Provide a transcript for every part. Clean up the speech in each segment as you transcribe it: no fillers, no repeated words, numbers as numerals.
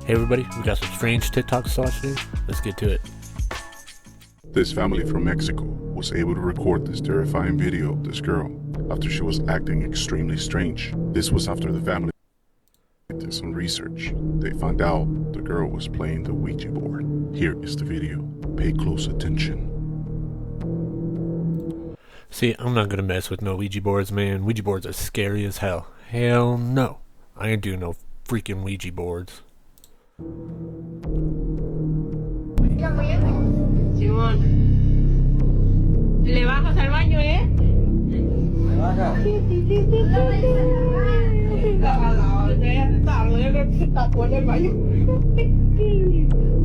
Hey everybody, we got some strange TikToks to watch today. Let's get to it. This family from Mexico was able to record this terrifying video of this girl after she was acting extremely strange. This was after the family did some research. They found out the girl was playing the Ouija board. Here is the video. Pay close attention. See, I'm not gonna mess with no Ouija boards, man. Ouija boards are scary as hell. Hell no. I ain't doing no freaking Ouija boards. Simón, le bajas al baño, ¿eh? ¿Le bajas? Sí. Yo creo que se tapó en el baño.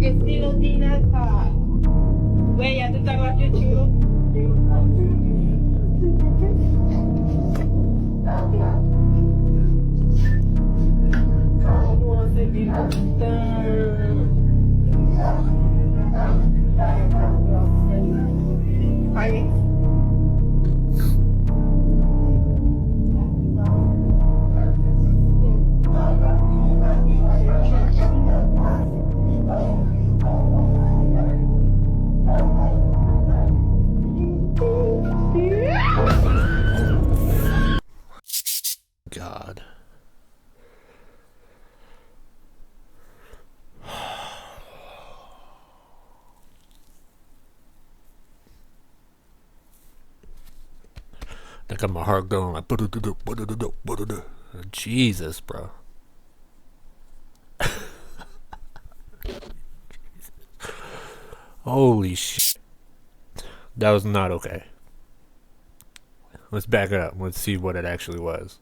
Que sí lo tienes, güey, ya te tardaste chido. ¿Cómo vas a seguir God. I got my heart going like Jesus, bro. Holy shit. That was not okay. Let's back it up. Let's see what it actually was.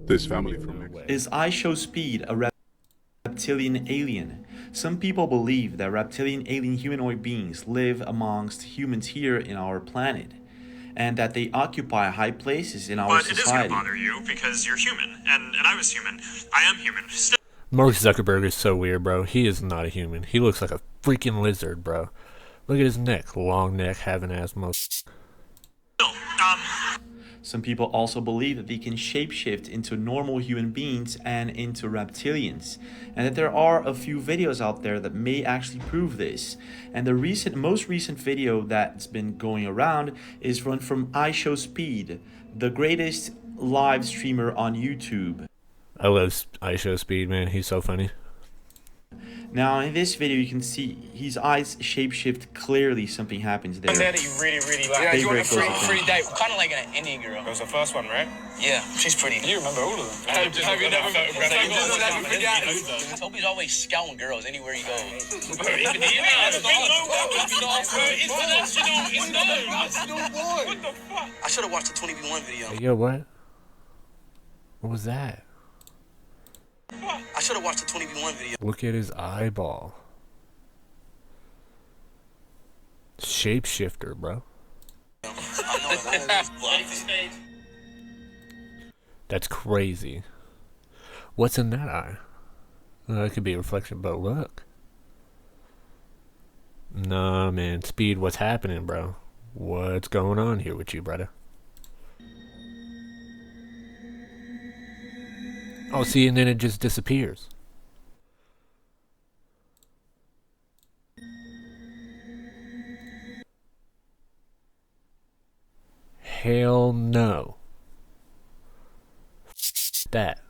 This family from Mexico. Is iShowSpeed a reptilian alien? Some people believe that reptilian alien humanoid beings live amongst humans here in our planet, and that they occupy high places in our society. But it is going to bother you because you're human, and I was human. I am human. Mark Zuckerberg is so weird, bro. He is not a human. He looks like a freaking lizard, bro. Look at his neck. Long neck, having asthma. Some people also believe that they can shapeshift into normal human beings and into reptilians, and that there are a few videos out there that may actually prove this. And the most recent video that's been going around is one from iShowSpeed, the greatest live streamer on YouTube. I love iShowSpeed, man. He's so funny. Now, in this video, you can see his eyes shapeshift clearly. Something happens there. That you really like. Yeah, you want a Daybreak free date. Kind of like an Indian girl. That was the first one, right? Yeah, she's pretty. You remember all of them. Have you never forgotten? Toby's Toby's always scouting girls anywhere he goes. It's international boy. What the fuck? I should have watched the 20v1 video. Hey, yo, what? What was that? I should have watched the 20v1 video. Look at his eyeball. Shapeshifter, bro. That's crazy. What's in that eye? It could be a reflection, but look. Nah, man. Speed, what's happening, bro? What's going on here with you, brother? Oh, see, and then it just disappears. Hell no. That.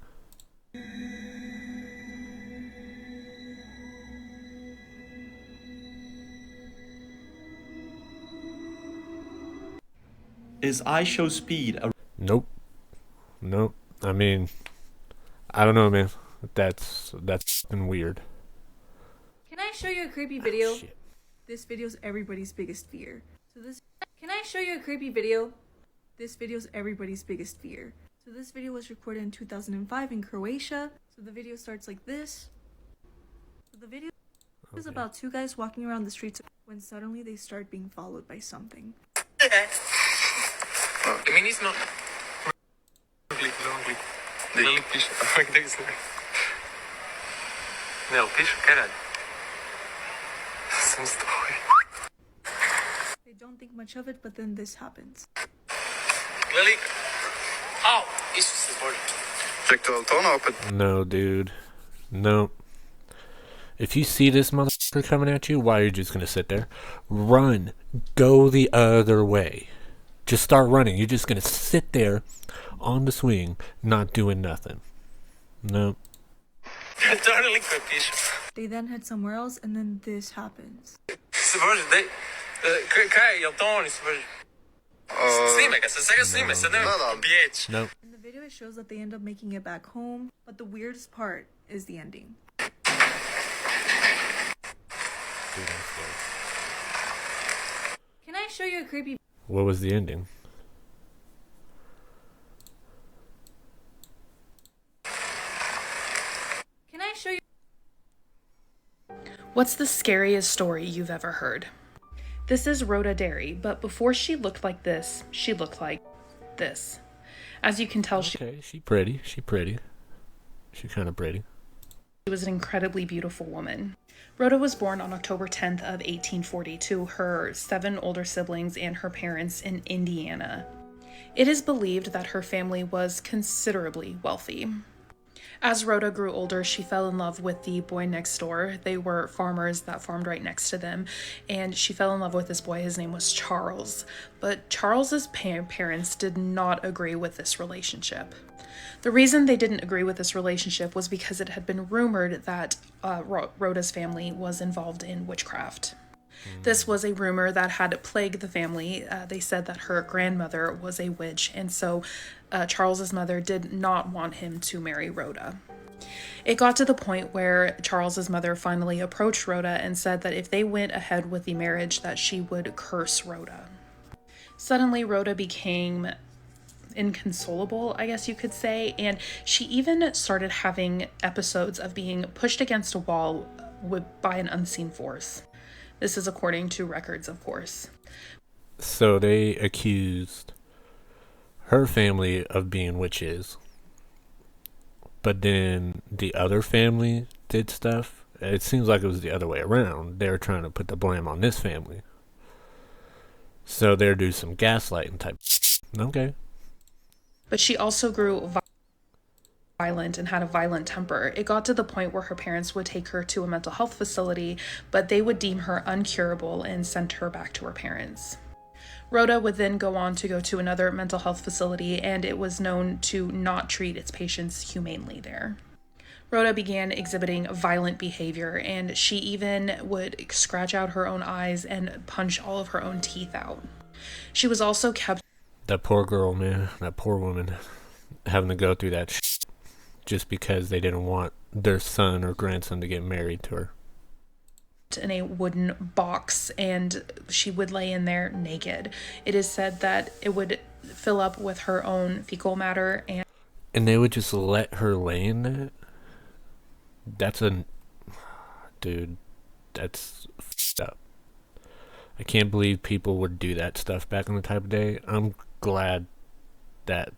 Is iShowSpeed a... Nope. Nope. I mean, I don't know, man. That's fucking weird. Can I show you a creepy video? Oh, shit. This video's everybody's biggest fear. Can I show you a creepy video? This video's everybody's biggest fear. So this video was recorded in 2005 in Croatia. So the video starts like this. So the video is about two guys walking around the streets when suddenly they start being followed by something. Eminis no. Ne, piše, kako se. Ne, piše, kaj radi? They don't think much of it, but then this happens. Lily? Oh, Jesus is born. No, dude. No. If you see this motherfucker coming at you, why are you just gonna sit there? Run. Go the other way. Just start running. You're just gonna sit there on the swing, not doing nothing. No. They then head somewhere else, and then this happens. Nope. In the video, it shows that they end up making it back home, but the weirdest part is the ending. Dude, I'm scared. Can I show you a creepy What was the ending? Can I show you What's the scariest story you've ever heard? This is Rhoda Derry, but before she looked like this, she looked like this. As you can tell, Okay, she pretty. She pretty. She kind of pretty. She was an incredibly beautiful woman. Rhoda was born on October 10th of 1840 to her 7 older siblings and her parents in Indiana. It is believed that her family was considerably wealthy. As Rhoda grew older, she fell in love with the boy next door. They were farmers that farmed right next to them, and she fell in love with this boy. His name was Charles, but Charles's parents did not agree with this relationship. The reason they didn't agree with this relationship was because it had been rumored that Rhoda's family was involved in witchcraft. This was a rumor that had plagued the family. They said that her grandmother was a witch, and so Charles's mother did not want him to marry Rhoda. It got to the point where Charles's mother finally approached Rhoda and said that if they went ahead with the marriage, that she would curse Rhoda. Suddenly, Rhoda became inconsolable, I guess you could say, and she even started having episodes of being pushed against a wall by an unseen force. This is according to records, of course. So they accused her family of being witches, but then the other family did stuff. It seems like it was the other way around. They were trying to put the blame on this family. So they're doing some gaslighting type. Okay. But she also grew violent and had a violent temper. It got to the point where her parents would take her to a mental health facility, but they would deem her uncurable and send her back to her parents. Rhoda would then go on to go to another mental health facility, and it was known to not treat its patients humanely there. Rhoda began exhibiting violent behavior, and she even would scratch out her own eyes and punch all of her own teeth out. She was also kept... That poor girl, man. That poor woman having to go through that just because they didn't want their son or grandson to get married to her. In a wooden box, and she would lay in there naked. It is said that it would fill up with her own fecal matter, and they would just let her lay in that? Dude, that's f***ed up. I can't believe people would do that stuff back in the type of day. I'm glad that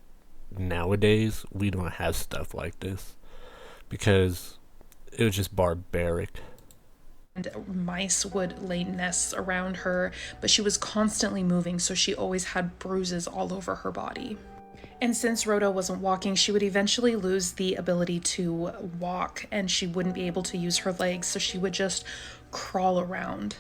nowadays we don't have stuff like this, because it was just barbaric. And mice would lay nests around her, but she was constantly moving, so she always had bruises all over her body. And since Rhoda wasn't walking, she would eventually lose the ability to walk, and she wouldn't be able to use her legs, so she would just crawl around.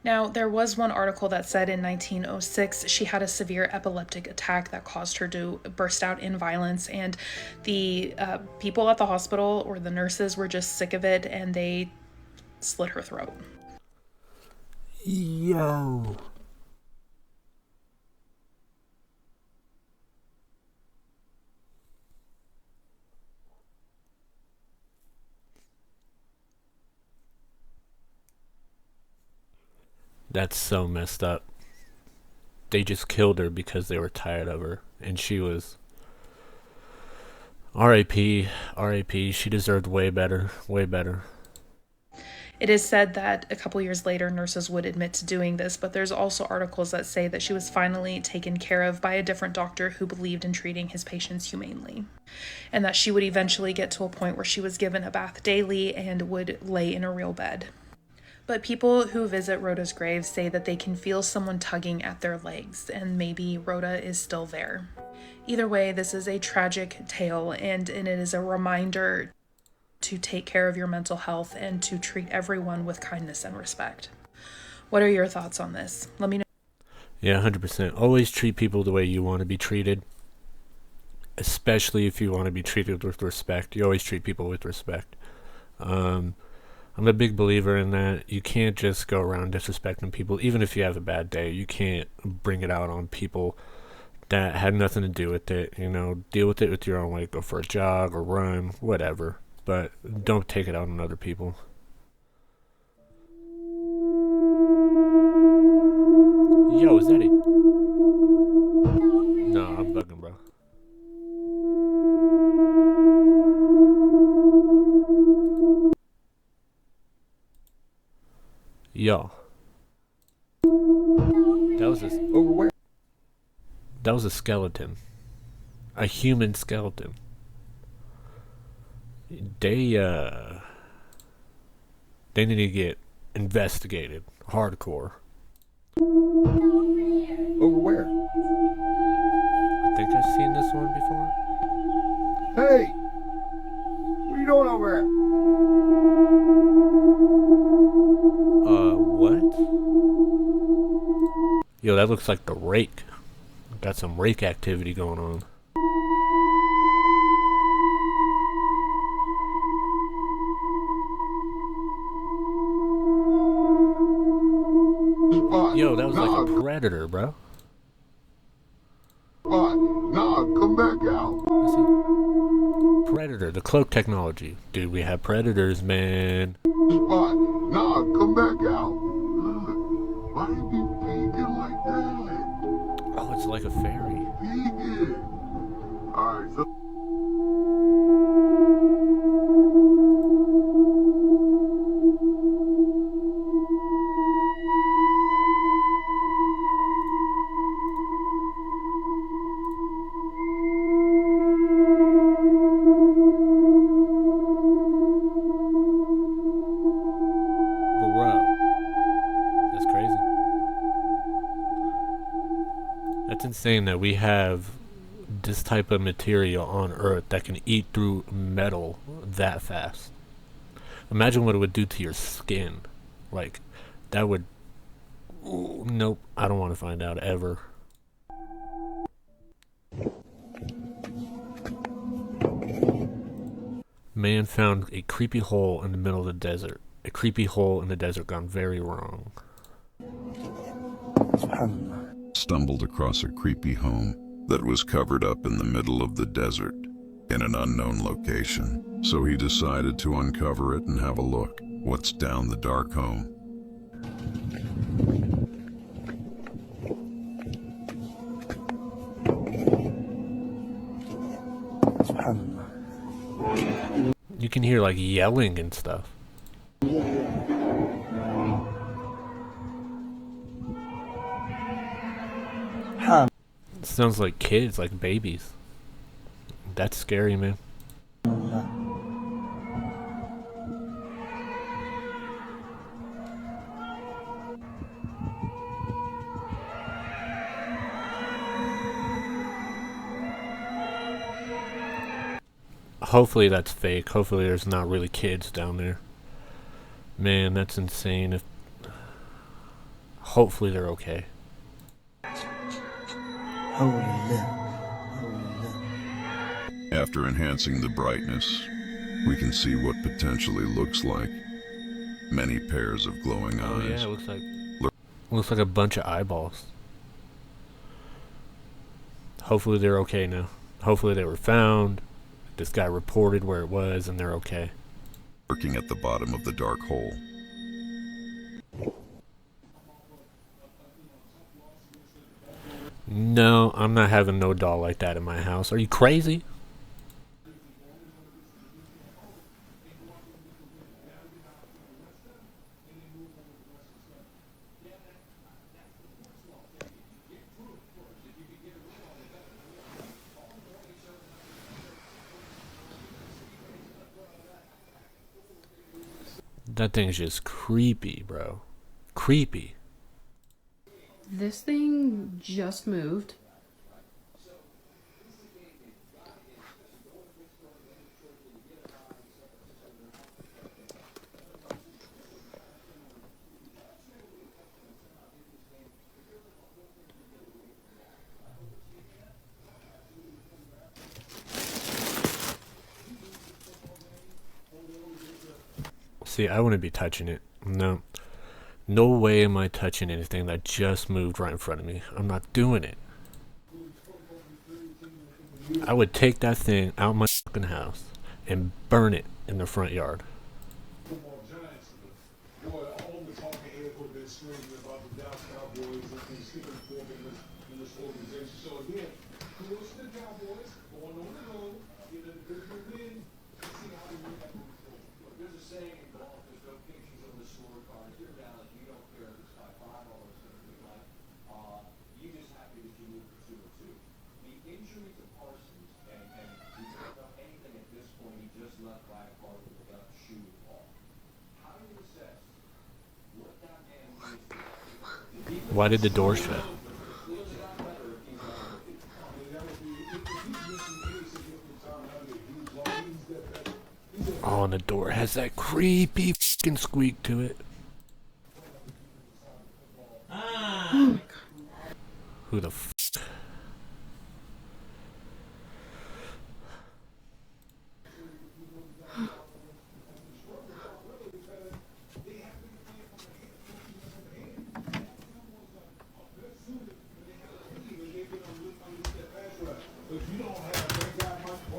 Now, there was one article that said in 1906 she had a severe epileptic attack that caused her to burst out in violence, and the people at the hospital, or the nurses, were just sick of it, and they slit her throat. Yo. That's so messed up. They just killed her because they were tired of her, and she was R.I.P. R.I.P. She deserved way better, way better. It is said that a couple years later, nurses would admit to doing this, but there's also articles that say that she was finally taken care of by a different doctor who believed in treating his patients humanely, and that she would eventually get to a point where she was given a bath daily and would lay in a real bed. But people who visit Rhoda's grave say that they can feel someone tugging at their legs, and maybe Rhoda is still there. Either way, this is a tragic tale, and it is a reminder to take care of your mental health and to treat everyone with kindness and respect. What are your thoughts on this? Let me know. Yeah, 100%. Always treat people the way you want to be treated. Especially if you want to be treated with respect. You always treat people with respect. I'm a big believer in that. You can't just go around disrespecting people. Even if you have a bad day, you can't bring it out on people that had nothing to do with it. You know, deal with it with your own way. Go for a jog or run, whatever. But don't take it out on other people. Yo, is that it? No, I'm bugging, bro. Yo. That was a skeleton. A human skeleton. They need to get investigated. Hardcore. Over where? I think I've seen this one before. Hey! What are you doing over there? What? Yo, that looks like the rake. Got some rake activity going on. Yo, that was like a predator, bro. Nah, come back out. Predator, the cloak technology. Dude, we have predators, man. Nah, come back out. Why you be peeking like that? Oh, it's like a fairy. Peeking. Alright, so... That's insane that we have this type of material on Earth that can eat through metal that fast. Imagine what it would do to your skin. Like, that would... Ooh, nope, I don't want to find out ever. Man found a creepy hole in the middle of the desert. A creepy hole in the desert gone very wrong. Stumbled across a creepy home that was covered up in the middle of the desert in an unknown location. So he decided to uncover it and have a look. What's down the dark home? You can hear like yelling and stuff. It sounds like kids, like babies. That's scary, man. Hopefully that's fake. Hopefully there's not really kids down there. Man, that's insane. Hopefully they're okay. After enhancing the brightness, we can see what potentially looks like many pairs of glowing eyes. Oh yeah, it looks like a bunch of eyeballs. Hopefully they're okay now. Hopefully they were found. This guy reported where it was and they're okay. Lurking at the bottom of the dark hole. No, I'm not having no doll like that in my house. Are you crazy? That thing's just creepy, bro. Creepy. This thing just moved. See, I wouldn't be touching it. No. No way am I touching anything that just moved right in front of me. I'm not doing it. I would take that thing out my fucking house and burn it in the front yard. Why did the door shut? Oh, and the door has that creepy fucking squeak to it. Who the f?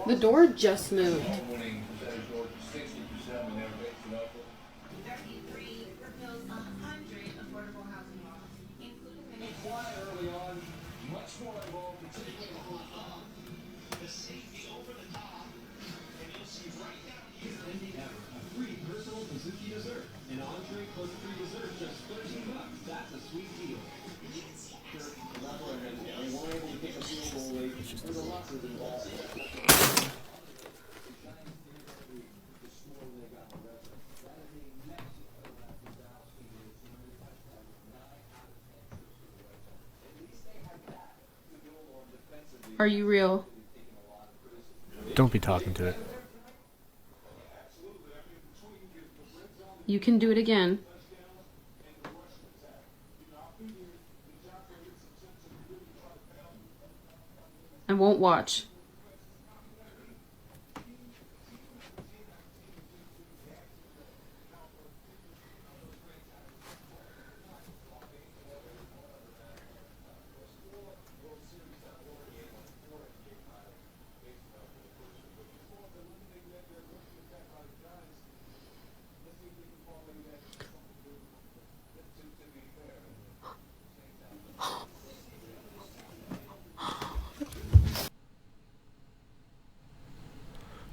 The door just moved. Are you real? Don't be talking to it. You can do it again. I won't watch.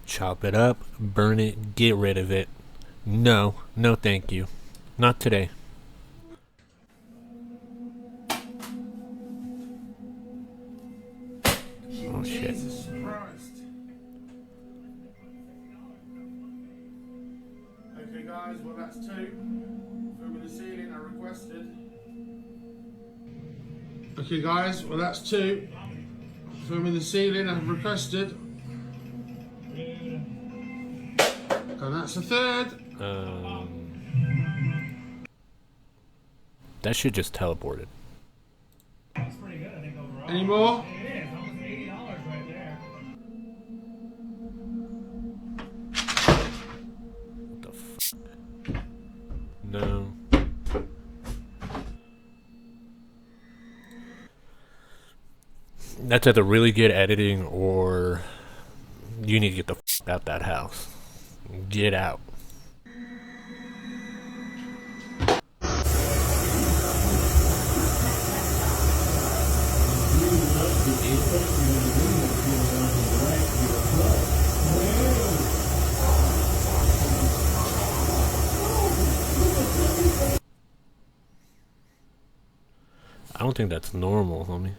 Chop it up, burn it, get rid of it. No, no thank you. Not today. Oh shit. Okay guys, well that's two. Filming the ceiling, I requested. Okay guys, well that's two. Filming the ceiling, I've requested. And that's a third. That shit just teleported. That's pretty good, I think, overall. Any more? It is, almost $80 right there. What the fuck? No. That's either really good editing or you need to get the fuck out that house. Get out. I don't think that's normal, homie.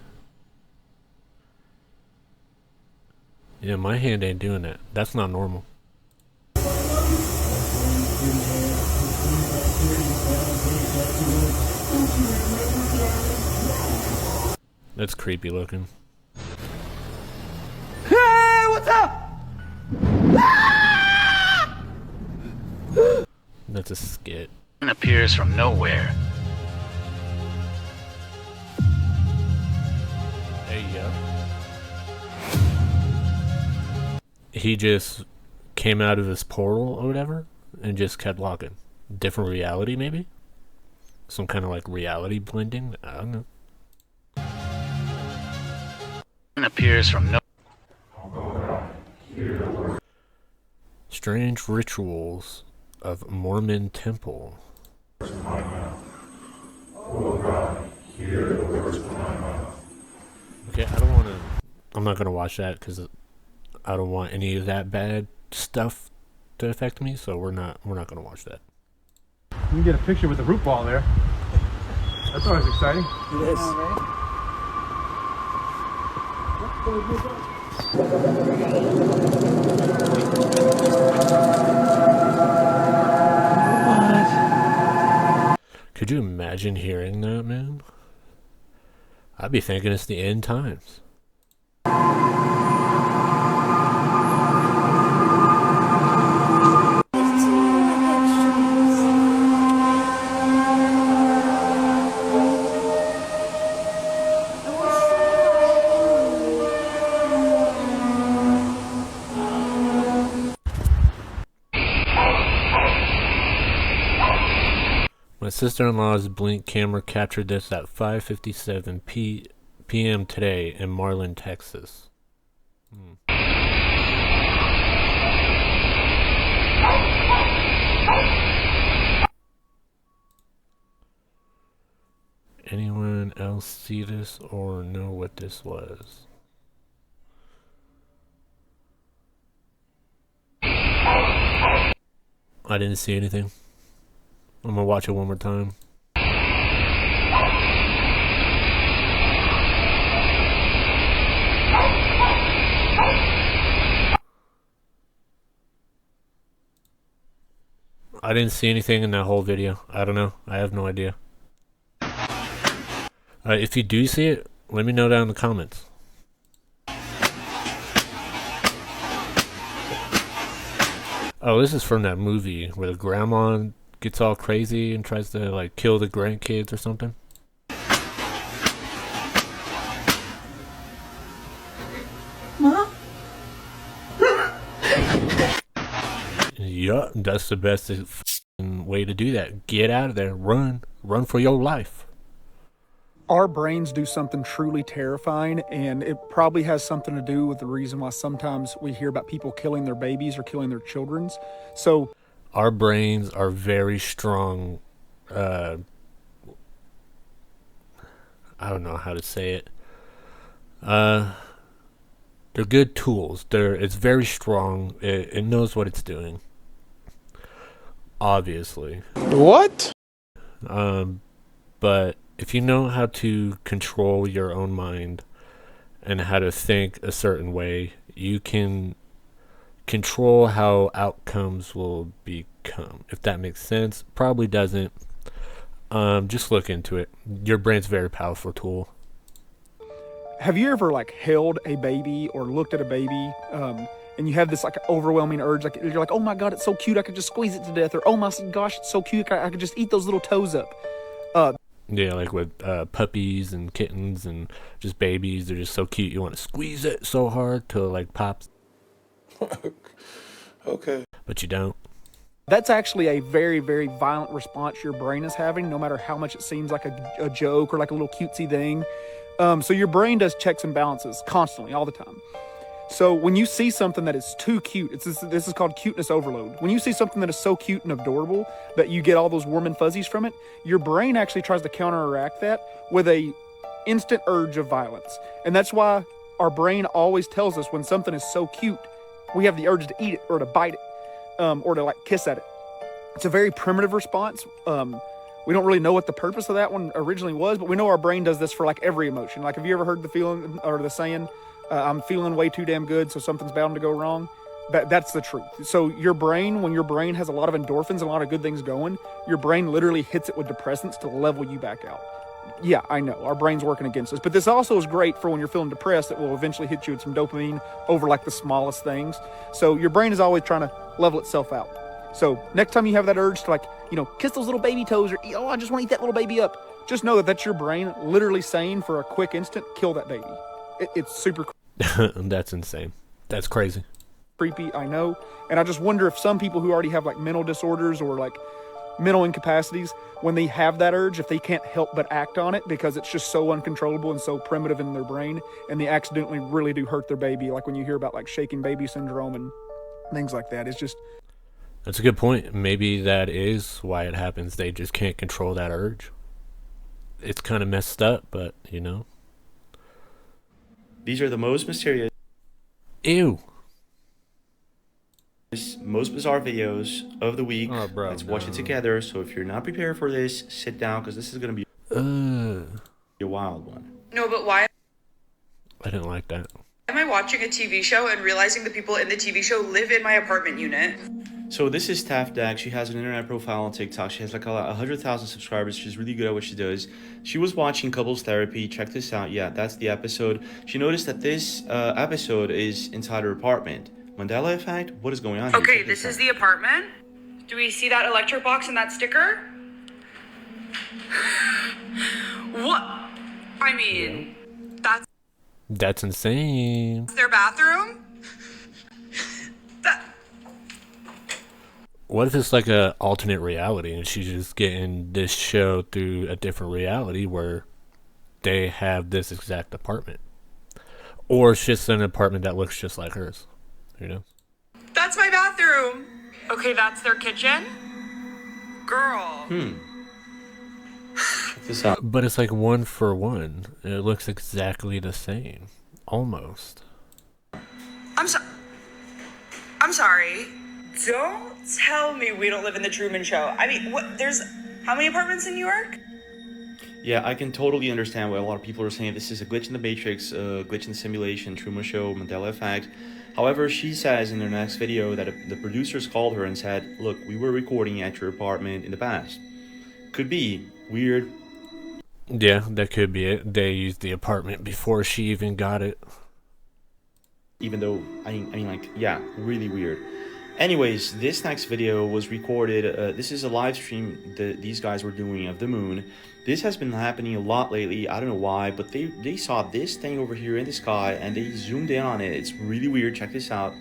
Yeah, my hand ain't doing that. That's not normal. That's creepy looking. Hey, what's up? That's a skit. Appears from nowhere. Hey, yo. He just came out of his portal or whatever and just kept walking. Different reality, maybe? Some kind of like reality blending? I don't know. Appears from no. Strange rituals of Mormon temple. Okay, I don't want to. I'm not gonna watch that because I don't want any of that bad stuff to affect me. So we're not gonna watch that. You can get a picture with the root ball there. That's always exciting. It is. Could you imagine hearing that, man? I'd be thinking it's the end times. My sister-in-law's Blink camera captured this at 5:57 p.m. today in Marlin, Texas. Anyone else see this or know what this was? I didn't see anything. I'm gonna watch it one more time. I didn't see anything in that whole video. I don't know. I have no idea. If you do see it, let me know down in the comments. Oh, this is from that movie where the grandma gets all crazy and tries to like kill the grandkids or something. Mom? Yup, that's the best way to do that. Get out of there. Run for your life. Our brains do something truly terrifying, and it probably has something to do with the reason why sometimes we hear about people killing their babies or killing their children's. So our brains are very strong. I don't know how to say it. They're good tools. It's very strong. It knows what it's doing. Obviously. What? But if you know how to control your own mind and how to think a certain way, you can control how outcomes will become. If that makes sense. Probably doesn't. Just look into it. Your brain's a very powerful tool. have you ever like held a baby or looked at a baby and you have this like overwhelming urge, like you're like, oh my God, it's so cute, I could just squeeze it to death, or oh my gosh, it's so cute, I could just eat those little toes up. Yeah, like with puppies and kittens and just babies, they're just so cute. You want to squeeze it so hard till it like pops. Okay. But you don't. That's actually a very, very violent response your brain is having, no matter how much it seems like a joke or like a little cutesy thing. So your brain does checks and balances constantly, all the time. So when you see something that is too cute, this is called cuteness overload. When you see something that is so cute and adorable that you get all those warm and fuzzies from it, your brain actually tries to counteract that with a instant urge of violence. And that's why our brain always tells us when something is so cute, we have the urge to eat it or to bite it or to like kiss at it. It's a very primitive response. We don't really know what the purpose of that one originally was, but we know our brain does this for like every emotion. Like, have you ever heard the feeling or the saying, I'm feeling way too damn good, so something's bound to go wrong? That's the truth. So your brain, when your brain has a lot of endorphins and a lot of good things going, your brain literally hits it with depressants to level you back out. Yeah, I know. Our brain's working against us. But this also is great for when you're feeling depressed. It will eventually hit you with some dopamine over like the smallest things. So your brain is always trying to level itself out. So next time you have that urge to, like, you know, kiss those little baby toes, or, oh, I just want to eat that little baby up, just know that that's your brain literally saying for a quick instant, kill that baby. It's super That's insane. That's crazy. creepy, I know. And I just wonder if some people who already have like mental disorders or like mental incapacities, when they have that urge, if they can't help but act on it because it's just so uncontrollable and so primitive in their brain, and they accidentally really do hurt their baby. Like when you hear about like shaken baby syndrome and things like that, it's just... That's a good point. Maybe that is why it happens. They just can't control that urge. It's kind of messed up, but, you know. These are the most mysterious, Ew. most bizarre videos of the week. Oh, bro, Let's watch it together. So if you're not prepared for this, sit down, because this is going to be a wild one. No, but why I didn't like that. am I watching a TV show and realizing the people in the TV show live in my apartment unit? So this is Taff Deck. She has an internet profile on TikTok. She has like 100,000 subscribers. She's really good at what she does. She was watching couples therapy. Check this out. Yeah, that's the episode. She noticed that this episode is inside her apartment. Mandela effect? What is going on here? Okay, this is the apartment. Do we see that electric box and that sticker? What? I mean, That's insane. that's their bathroom? What if it's like a alternate reality and she's just getting this show through a different reality where they have this exact apartment? Or it's just an apartment that looks just like hers, you know? That's my bathroom. Okay, that's their kitchen? Girl. Check this out. But it's like one for one. It looks exactly the same. Almost. I'm sorry. Don't tell me we don't live in the Truman Show. I mean, there's how many apartments in New York? Yeah, I can totally understand why a lot of people are saying this is a glitch in the Matrix, glitch in the simulation, Truman Show, Mandela effect. However, she says in her next video that the producers called her and said, look, we were recording at your apartment in the past. Could be. Weird. Yeah, that could be it. They used the apartment before she even got it. Even though, I mean, like, yeah, really weird. Anyways, this next video was recorded. This is a live stream that these guys were doing of the moon. This has been happening a lot lately. I don't know why, but they saw this thing over here in the sky and they zoomed in on it. It's really weird. Check this out.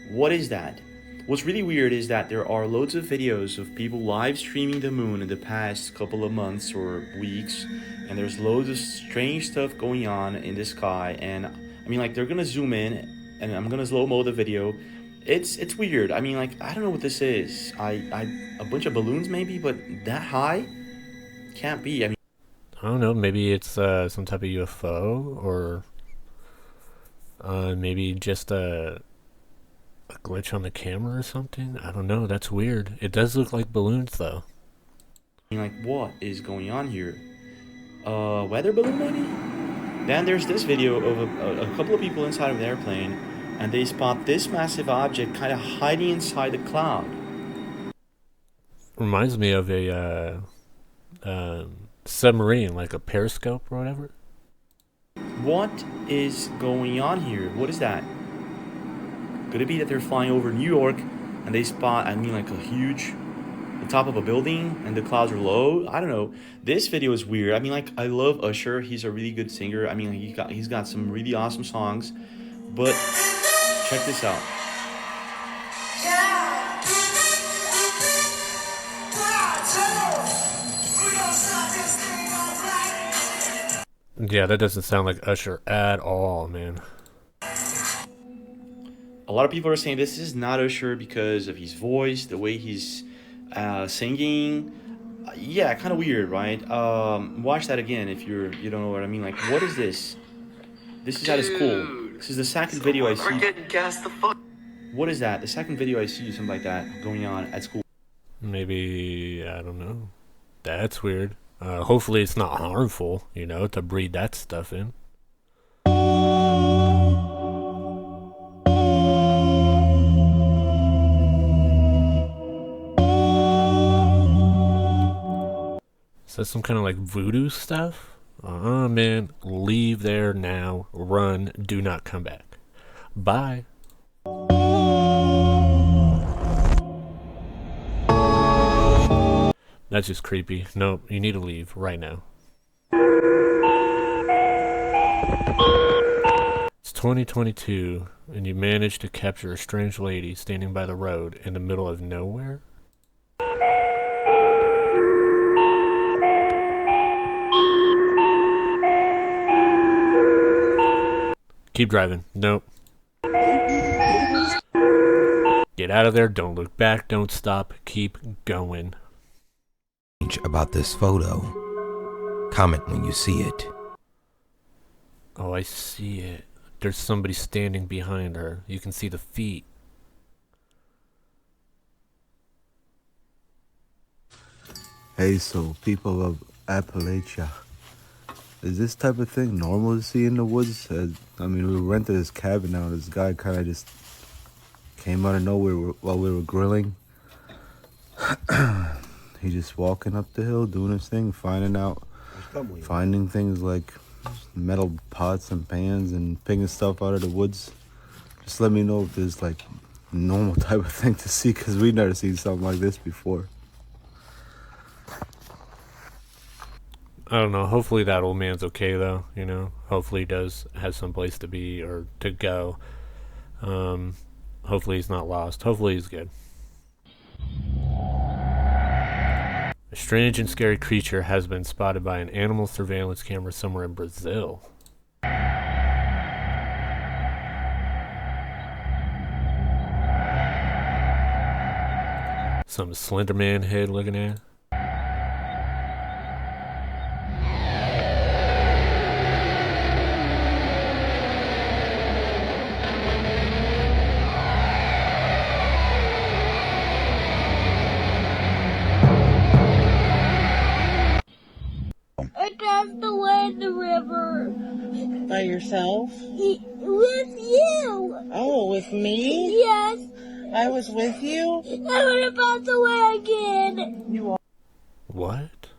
What is that? What's really weird is that there are loads of videos of people live streaming the moon in the past couple of months or weeks, and there's loads of strange stuff going on in the sky. And I mean, like, they're gonna zoom in and I'm gonna slow-mo the video. It's weird. I mean, like, I don't know what this is. A bunch of balloons maybe, but that high? Can't be. I mean, I don't know. Maybe it's some type of UFO, or maybe just a glitch on the camera or something. I don't know. That's weird. It does look like balloons, though. I mean, like, what is going on here? Weather balloon maybe? Then there's this video of a couple of people inside of an airplane, and they spot this massive object kind of hiding inside the cloud. Reminds me of a submarine, like a periscope or whatever. What is going on here? What is that? Could it be that they're flying over New York and they spot, I mean, like a huge, the top of a building and the clouds are low? I don't know. This video is weird. I mean, like, I love Usher. He's a really good singer. I mean, he's got some really awesome songs. But check this out. Yeah, that doesn't sound like Usher at all, man. A lot of people are saying this is not Usher because of his voice, the way he's singing. Yeah, kind of weird, right? Watch that again if you don't know what I mean. Like, what is this? This is at his school. This is the second video I see. What is that? The second video I see something like that going on at school. Maybe, I don't know. That's weird. Hopefully it's not harmful, you know, to breed that stuff in. Is that some kind of like voodoo stuff? Man, leave there now. Run. Do not come back. Bye. That's just creepy. Nope, you need to leave right now. It's 2022, and you managed to capture a strange lady standing by the road in the middle of nowhere? Keep driving. Nope. Get out of there. Don't look back. Don't stop. Keep going. About this photo. Comment when you see it. Oh, I see it. There's somebody standing behind her. You can see the feet. Hey, so people of Appalachia, is this type of thing normal to see in the woods? I mean, we rented this cabin now. This guy kind of just came out of nowhere while we were grilling. He just walking up the hill, doing his thing, finding things like metal pots and pans and picking stuff out of the woods. Just let me know if there's like a normal type of thing to see, because we've never seen something like this before. I don't know. Hopefully that old man's okay, though. You know, hopefully he has some place to be or to go. Hopefully he's not lost. Hopefully he's good. A strange and scary creature has been spotted by an animal surveillance camera somewhere in Brazil. Some Slender Man head looking at. I passed away in the river. By yourself? With you. Oh, with me? Yes. I was with you? I'm gonna pass away again. You What?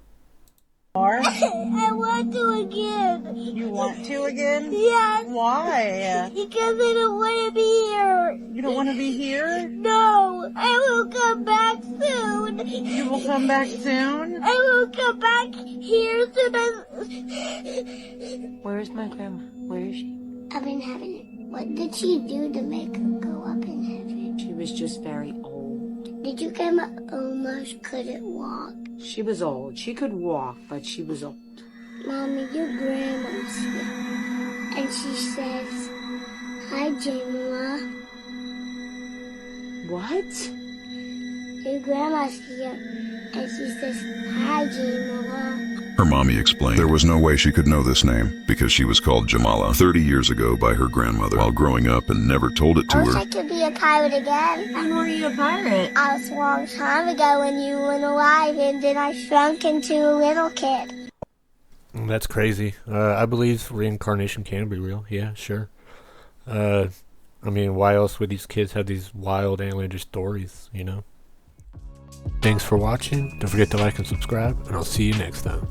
are? I want to again. You want to again? Yes. Why? Because I don't want to be here. You don't want to be here? No. I will come back soon. You will come back soon? I will come back here soon as... Where's my grandma? Where is she? Up in heaven. What did she do to make her go up in heaven? She was just very old. Did your grandma almost couldn't walk? She was old. She could walk, but she was old. Mommy, your grandma's here. And she says, "Hi, Jamila." What? Your grandma's here. And she says, "Hi, Jamila." Her mommy explained there was no way she could know this name because she was called Jamala 30 years ago by her grandmother while growing up and never told it to I wish her. I could be a pirate again. When were you a pirate? I was a long time ago when you weren't alive, and then I shrunk into a little kid. That's crazy. I believe reincarnation can be real. Yeah, sure. I mean, why else would these kids have these wild alien stories, you know? Thanks for watching. Don't forget to like and subscribe, and I'll see you next time.